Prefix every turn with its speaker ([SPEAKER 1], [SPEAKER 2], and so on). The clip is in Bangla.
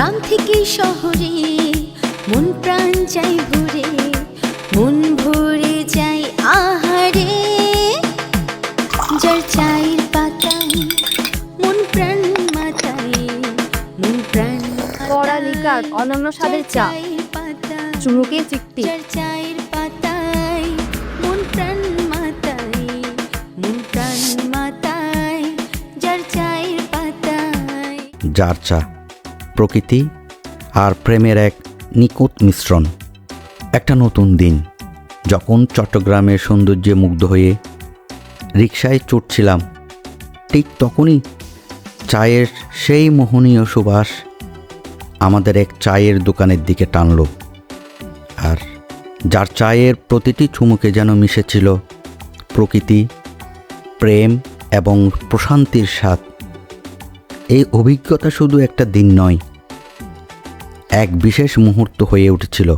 [SPEAKER 1] গ্রাম থেকে শহরে মন প্রাণ চাই ভরে, মন ভরে যায় আহারে। যার চায়ের পাতায় মন প্রাণ মাতায়, মন প্রাণ
[SPEAKER 2] পড়ালিকার অনন্য স্বাদের চা, চুমুকে চিকটি।
[SPEAKER 1] যার চায়ের পাতায় মন প্রাণ মাতায়, মন প্রাণ মাতায়, যার চায়ের পাতায়।
[SPEAKER 3] যার চা প্রকৃতি আর প্রেমের এক নিখুঁত মিশ্রণ। একটা নতুন দিন, যখন চট্টগ্রামের সৌন্দর্যে মুগ্ধ হয়ে রিকশায় চড়ছিলাম, ঠিক তখনই চায়ের সেই মোহনীয় সুবাস আমাদের এক চায়ের দোকানের দিকে টানল। আর যার চায়ের প্রতিটি চুমুকে যেন মিশেছিল প্রকৃতি, প্রেম এবং প্রশান্তির স্বাদ। এই অভিজ্ঞতা শুধু একটা দিন নয়, এক বিশেষ মুহূর্ত হয়ে উঠেছিল।